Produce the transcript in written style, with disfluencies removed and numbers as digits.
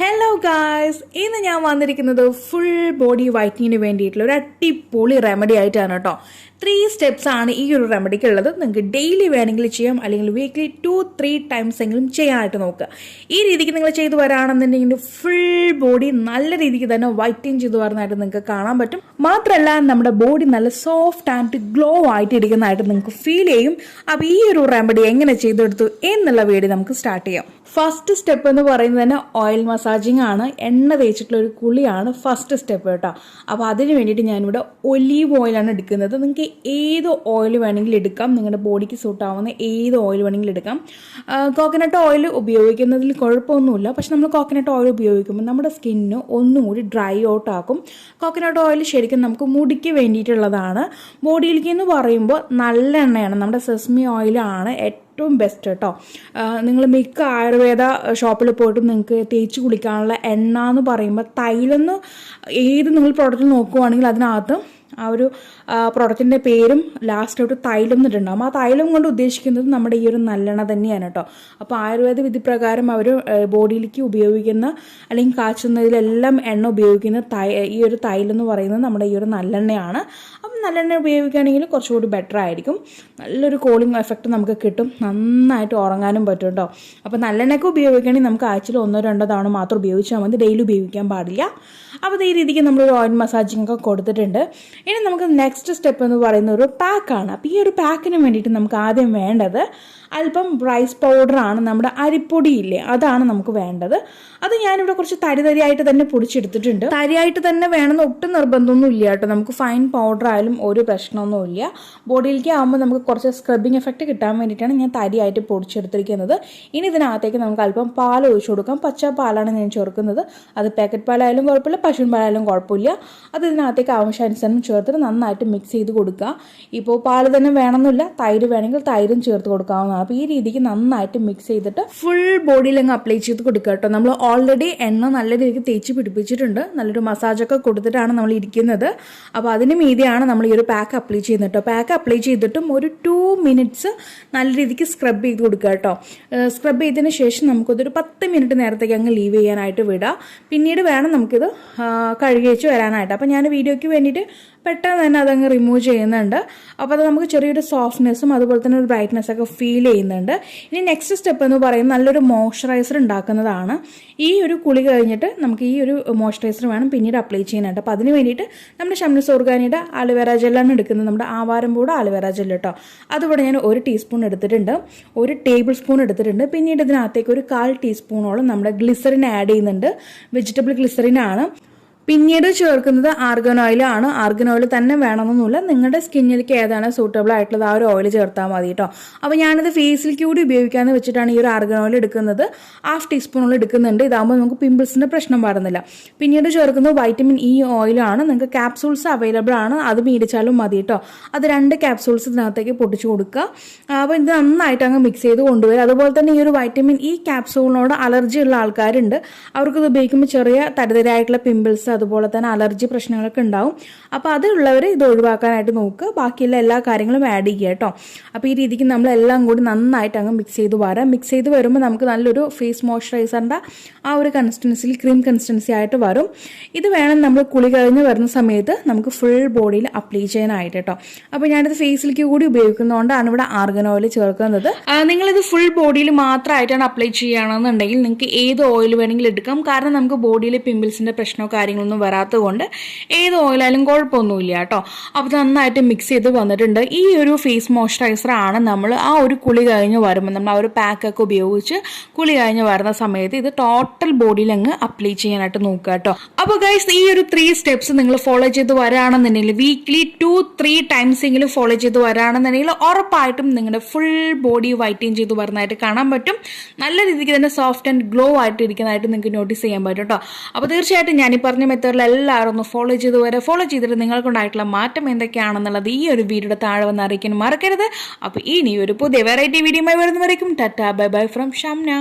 Hello guys, ഇന്ന് ഞാൻ വന്നിരിക്കുന്നത് ഫുൾ ബോഡി വൈറ്റനിങ്ങിന് വേണ്ടിയിട്ടുള്ള ഒരു അടിപൊളി റെമഡി ആയിട്ടാണ് കേട്ടോ. 3 സ്റ്റെപ്സ് ആണ് ഈ ഒരു റെമഡിക്ക് ഉള്ളത്. നിങ്ങൾക്ക് ഡെയിലി വേണമെങ്കിൽ ചെയ്യാം, അല്ലെങ്കിൽ വീക്ക്ലി 2-3 ടൈംസ് എങ്കിലും ചെയ്യാനായിട്ട് നോക്കുക. ഈ രീതിക്ക് നിങ്ങൾ ചെയ്തു വരാണെന്നുണ്ടെങ്കിൽ ഫുൾ ബോഡി നല്ല രീതിക്ക് തന്നെ വൈറ്റൻ ചെയ്തു വരുന്നതായിട്ട് നിങ്ങൾക്ക് കാണാൻ പറ്റും. മാത്രമല്ല നമ്മുടെ ബോഡി നല്ല സോഫ്റ്റ് ആൻഡ് ഗ്ലോ ആയിട്ട് ഇരിക്കുന്നതായിട്ട് നിങ്ങൾക്ക് ഫീൽ ചെയ്യും. അപ്പോൾ ഈ ഒരു റെമഡി എങ്ങനെ ചെയ്തെടുത്തു എന്നുള്ള വീഡിയോ നമുക്ക് സ്റ്റാർട്ട് ചെയ്യാം. ഫസ്റ്റ് സ്റ്റെപ്പ് എന്ന് പറയുന്നത് തന്നെ ഓയിൽ മസാജിങ് ആണ്. എണ്ണ തേച്ചിട്ടുള്ള ഒരു കുളിയാണ് ഫസ്റ്റ് സ്റ്റെപ്പ് കേട്ടോ. അപ്പോൾ അതിന് വേണ്ടിയിട്ട് ഞാനിവിടെ ഒലീവ് ഓയിലാണ് എടുക്കുന്നത്. നിങ്ങൾക്ക് ഏത് ഓയിൽ വേണമെങ്കിലും എടുക്കാം, നിങ്ങളുടെ ബോഡിക്ക് സൂട്ട് ആവുന്ന ഏത് ഓയിൽ വേണമെങ്കിലും എടുക്കാം. കോക്കനട്ട് ഓയിൽ ഉപയോഗിക്കുന്നതിൽ കുഴപ്പമൊന്നുമില്ല, പക്ഷെ നമ്മൾ കോക്കനട്ട് ഓയിൽ ഉപയോഗിക്കുമ്പോൾ നമ്മുടെ സ്കിന്നിന് ഒന്നും കൂടി ഡ്രൈ ഔട്ട് ആക്കും. കോക്കനട്ട് ഓയിൽ ശരിക്കും നമുക്ക് മുടിക്ക് വേണ്ടിയിട്ടുള്ളതാണ്. ബോഡിയിലേക്ക് എന്ന് പറയുമ്പോൾ നല്ല എണ്ണയാണ്, നമ്മുടെ സെസ്മി ഓയിലാണ് ഏറ്റവും ബെസ്റ്റ് കേട്ടോ. നിങ്ങൾ മിക്ക ആയുർവേദ ഷോപ്പിൽ പോയിട്ടും നിങ്ങൾക്ക് തേച്ച് കുളിക്കാനുള്ള എണ്ണ എന്ന് പറയുമ്പോൾ തൈലൊന്ന് ഏത് നിങ്ങൾ പ്രോഡക്റ്റ് നോക്കുവാണെങ്കിൽ അതിനകത്ത് ആ ഒരു പ്രൊഡക്റ്റിൻ്റെ പേരും ലാസ്റ്റ് ഒരു തൈലം എന്നിട്ടുണ്ടാകും. ആ തൈലം കൊണ്ട് ഉദ്ദേശിക്കുന്നത് നമ്മുടെ ഈ ഒരു നല്ലെണ്ണ തന്നെയാണ് കേട്ടോ. അപ്പോൾ ആയുർവേദ വിധി പ്രകാരം അവർ ബോഡിയിലേക്ക് ഉപയോഗിക്കുന്ന അല്ലെങ്കിൽ കാച്ചുന്നതിലെല്ലാം എണ്ണ ഉപയോഗിക്കുന്ന ഈ ഒരു തൈലം എന്ന് പറയുന്നത് നമ്മുടെ ഈ ഒരു നല്ലെണ്ണയാണ്. അപ്പം നല്ലെണ്ണ ഉപയോഗിക്കുകയാണെങ്കിൽ കുറച്ചുകൂടി ബെറ്റർ ആയിരിക്കും. നല്ലൊരു കൂളിംഗ് എഫക്റ്റ് നമുക്ക് കിട്ടും, നന്നായിട്ട് ഉറങ്ങാനും പറ്റും കേട്ടോ. അപ്പോൾ നല്ലെണ്ണയൊക്കെ ഉപയോഗിക്കുകയാണെങ്കിൽ നമുക്ക് ആഴ്ചയിൽ 1-2 തവണ മാത്രം ഉപയോഗിച്ചാൽ മതി, ഡെയിലി ഉപയോഗിക്കാൻ പാടില്ല. അപ്പോൾ ഈ രീതിക്ക് നമ്മളൊരു ഓയിൽ മസാജിങ് ഒക്കെ കൊടുത്തിട്ടുണ്ട്. ഇനി നമുക്ക് നെക്സ്റ്റ് സ്റ്റെപ്പ് എന്ന് പറയുന്ന ഒരു പാക്കാണ്. അപ്പോൾ ഈ ഒരു പാക്കിന് വേണ്ടിയിട്ട് നമുക്ക് ആദ്യം വേണ്ടത് അല്പം റൈസ് പൗഡറാണ്. നമ്മുടെ അരിപ്പൊടിയില്ലേ, അതാണ് നമുക്ക് വേണ്ടത്. അത് ഞാനിവിടെ കുറച്ച് തരിയായിട്ട് തന്നെ പൊടിച്ചെടുത്തിട്ടുണ്ട്. തരിയായിട്ട് തന്നെ വേണമെന്ന് ഒട്ടും നിർബന്ധമൊന്നും ഇല്ല കേട്ടോ. നമുക്ക് ഫൈൻ പൗഡർ ആയാലും ഒരു പ്രശ്നമൊന്നും ഇല്ല. ബോഡിയിലേക്ക് ആകുമ്പോൾ നമുക്ക് കുറച്ച് സ്ക്രബിങ് എഫക്റ്റ് കിട്ടാൻ വേണ്ടിയിട്ടാണ് ഞാൻ തരിയായിട്ട് പൊടിച്ചെടുത്തിരിക്കുന്നത്. ഇനി ഇതിനകത്തേക്ക് നമുക്ക് അല്പം പാൽ ഒഴിച്ചു കൊടുക്കാം. പച്ച പാലാണ് ഞാൻ ചേർക്കുന്നത്. അത് പാക്കറ്റ് പാലായാലും കുഴപ്പമില്ല, പശുവിൻ പാലായാലും കുഴപ്പമില്ല. അത് ഇതിനകത്തേക്ക് ആവശ്യാനുസരണം ചേർത്തിട്ട് നന്നായിട്ട് മിക്സ് ചെയ്ത് കൊടുക്കുക. ഇപ്പോൾ പാൽ തന്നെ വേണമെന്നില്ല, തൈര് വേണമെങ്കിൽ തൈരും ചേർത്ത് കൊടുക്കാവുന്നതാണ്. അപ്പോൾ ഈ രീതിക്ക് നന്നായിട്ട് മിക്സ് ചെയ്തിട്ട് ഫുൾ ബോഡിയിൽ അങ്ങ് അപ്ലൈ ചെയ്ത് കൊടുക്കുക കേട്ടോ. നമ്മൾ ഓൾറെഡി എണ്ണ നല്ല രീതിക്ക് തേച്ച് പിടിപ്പിച്ചിട്ടുണ്ട്, നല്ലൊരു മസാജൊക്കെ കൊടുത്തിട്ടാണ് നമ്മൾ ഇരിക്കുന്നത്. അപ്പോൾ അതിന് മീതിയാണ് നമ്മൾ ഈ ഒരു പാക്ക് അപ്ലൈ ചെയ്യുന്നത് കേട്ടോ. പാക്ക് അപ്ലൈ ചെയ്തിട്ടും ഒരു 2 മിനിറ്റ്സ് നല്ല രീതിക്ക് സ്ക്രബ് ചെയ്ത് കൊടുക്കുക കേട്ടോ. സ്ക്രബ് ചെയ്തതിന് ശേഷം നമുക്കതൊരു 10 മിനിറ്റ് നേരത്തേക്ക് അങ്ങ് ലീവ് ചെയ്യാനായിട്ട് വിടാം. പിന്നീട് വേണം നമുക്കിത് കഴുകി വെച്ച് വരാനായിട്ട്. അപ്പോൾ ഞാൻ വീഡിയോയ്ക്ക് വേണ്ടിയിട്ട് പെട്ടെന്ന് തന്നെ അതങ്ങ് റിമൂവ് ചെയ്യുന്നുണ്ട്. അപ്പോൾ അത് നമുക്ക് ചെറിയൊരു സോഫ്റ്റ്നെസ്സും അതുപോലെ തന്നെ ഒരു ബ്രൈറ്റ്നെസ് ഒക്കെ ഫീൽ ചെയ്യുന്നുണ്ട്. ഇനി നെക്സ്റ്റ് സ്റ്റെപ്പ് എന്ന് പറയുന്നത് നല്ലൊരു മോയ്സ്ചറൈസർ ഉണ്ടാക്കുന്നതാണ്. ഈ ഒരു കുളി കഴിഞ്ഞിട്ട് നമുക്ക് ഈ ഒരു മോയ്സ്ചറൈസർ വേണം പിന്നീട് അപ്ലൈ ചെയ്യാനായിട്ട്. അപ്പോൾ അതിന് വേണ്ടിയിട്ട് നമ്മുടെ ഷംനു ഓർഗാനിയുടെ ആലുവേറ ജെല്ലാണ് എടുക്കുന്നത്, നമ്മുടെ ആവാരം പൂട ആലുവേറ ജെല്ല് കേട്ടോ. അതുകൂടെ ഞാൻ 1 ടീസ്പൂൺ എടുത്തിട്ടുണ്ട്, 1 ടേബിൾ സ്പൂൺ എടുത്തിട്ടുണ്ട്. പിന്നീട് ഇതിനകത്തേക്ക് ഒരു 1/4 ടീസ്പൂണോളം നമ്മുടെ ഗ്ലിസറിൻ ആഡ് ചെയ്യുന്നുണ്ട്. വെജിറ്റബിൾ ഗ്ലിസറിനാണ്. പിന്നീട് ചേർക്കുന്നത് ആർഗൻ ഓയിലാണ്. ആർഗൻ ഓയിൽ തന്നെ വേണമെന്നൊന്നുമില്ല, നിങ്ങളുടെ സ്കിന്നിലേക്ക് ഏതാണ് സൂട്ടബിൾ ആയിട്ടുള്ളത് ആ ഒരു ഓയിൽ ചേർത്താൽ മതി കേട്ടോ. അപ്പോൾ ഞാനിത് ഫേസിലേക്ക് കൂടി ഉപയോഗിക്കാമെന്ന് വെച്ചിട്ടാണ് ഈ ഒരു ആർഗൻ ഓയിൽ എടുക്കുന്നത്. 1/2 ടീസ്പൂണോളം എടുക്കുന്നുണ്ട്. ഇതാകുമ്പോൾ നമുക്ക് പിമ്പിൾസിൻ്റെ പ്രശ്നം വരുന്നില്ല. പിന്നീട് ചേർക്കുന്നത് വൈറ്റമിൻ ഇ ഓയിലാണ്. നിങ്ങൾക്ക് ക്യാപ്സൂൾസ് അവൈലബിൾ ആണ്, അത് മേടിച്ചാലും മതി കേട്ടോ. അത് 2 ക്യാപ്സൂൾസ് ഇതിനകത്തേക്ക് പൊട്ടിച്ച് കൊടുക്കുക. അപ്പോൾ ഇത് നന്നായിട്ട് അങ്ങ് മിക്സ് ചെയ്ത് കൊണ്ടുവരിക. അതുപോലെ തന്നെ ഈ ഒരു വൈറ്റമിൻ ഇ ക്യാപ്സൂളിനോട് അലർജി ഉള്ള ആൾക്കാരുണ്ട്, അവർക്കിത് ഉപയോഗിക്കുമ്പോൾ ചെറിയ തരിതരായിട്ടുള്ള പിമ്പിൾസ് അതുപോലെ തന്നെ അലർജി പ്രശ്നങ്ങളൊക്കെ ഉണ്ടാവും. അപ്പോൾ അതുള്ളവർ ഇത് ഒഴിവാക്കാനായിട്ട് നോക്കുക. ബാക്കിയുള്ള എല്ലാ കാര്യങ്ങളും ആഡ് ചെയ്യുക കേട്ടോ. അപ്പോൾ ഈ രീതിക്ക് നമ്മളെല്ലാം കൂടി നന്നായിട്ട് അങ്ങ് മിക്സ് ചെയ്ത് വരാം. മിക്സ് ചെയ്ത് വരുമ്പോൾ നമുക്ക് നല്ലൊരു ഫേസ് മോയ്സ്ചറൈസറിൻ്റെ ആ ഒരു കൺസിസ്റ്റൻസിയിൽ ക്രീം കൺസിസ്റ്റൻസി ആയിട്ട് വരും. ഇത് വേണം നമ്മൾ കുളി കഴിഞ്ഞ് വരുന്ന സമയത്ത് നമുക്ക് ഫുൾ ബോഡിയിൽ അപ്ലൈ ചെയ്യാനായിട്ട് കേട്ടോ. അപ്പോൾ ഞാനിത് ഫേസിലേക്ക് കൂടി ഉപയോഗിക്കുന്നതുകൊണ്ടാണ് ഇവിടെ ആർഗൻ ഓയിൽ ചേർക്കുന്നത്. നിങ്ങളിത് ഫുൾ ബോഡിയിൽ മാത്രമായിട്ടാണ് അപ്ലൈ ചെയ്യുകയാണെന്നുണ്ടെങ്കിൽ നിങ്ങൾക്ക് ഏത് ഓയിൽ വേണമെങ്കിലും എടുക്കാം. കാരണം നമുക്ക് ബോഡിയിൽ പിമ്പിൾസിൻ്റെ പ്രശ്നമോ കാര്യങ്ങളൊന്നും വരാത്തത് കൊണ്ട് ഏത് ഓയിലായാലും കുഴപ്പമൊന്നുമില്ല കേട്ടോ. അപ്പോൾ നന്നായിട്ട് മിക്സ് ചെയ്ത് വന്നിട്ടുണ്ട്. ഈ ഒരു ഫേസ് മോയ്സ്ചറൈസർ ആണ് നമ്മൾ ആ ഒരു കുളി കഴിഞ്ഞ് വരുമ്പോൾ നമ്മൾ ആ ഒരു പാക്കൊക്കെ ഉപയോഗിച്ച് കുളി കഴിഞ്ഞ് വരുന്ന സമയത്ത് ഇത് ടോട്ടൽ ബോഡിയിൽ അങ്ങ് അപ്ലൈ ചെയ്യാനായിട്ട് നോക്കുക കേട്ടോ. അപ്പോൾ ഗൈസ്, ഈ ഒരു 3 സ്റ്റെപ്സ് നിങ്ങൾ ഫോളോ ചെയ്ത് വരാണെന്നുണ്ടെങ്കിൽ വീക്ക്ലി 2-3 ടൈംസ് എങ്കിലും ഫോളോ ചെയ്ത് വരാണെന്നുണ്ടെങ്കിൽ ഉറപ്പായിട്ടും നിങ്ങളുടെ ഫുൾ ബോഡി വൈറ്റൻ ചെയ്ത് വരുന്നതായിട്ട് കാണാൻ പറ്റും. നല്ല രീതിക്ക് തന്നെ സോഫ്റ്റ് ആൻഡ് ഗ്ലോ ആയിട്ട് ഇരിക്കുന്നതായിട്ട് നിങ്ങൾക്ക് നോട്ടീസ് ചെയ്യാൻ പറ്റും കേട്ടോ. അപ്പോൾ തീർച്ചയായിട്ടും ഞാൻ ഈ പറഞ്ഞ മെത്തേഡിൽ എല്ലാവരും ഒന്ന് ഫോളോ ചെയ്തിട്ട് നിങ്ങൾക്കുണ്ടായിട്ടുള്ള മാറ്റം എന്തൊക്കെയാണെന്നുള്ളത് ഈ ഒരു വീഡിയോയുടെ താഴെ വന്ന് അറിയിക്കാൻ മറക്കരുത്. അപ്പോൾ ഇനി ഒരു പുതിയ വെറൈറ്റി വീഡിയോയുമായി വരുന്നവരേക്കും tata bye bye from Shamna.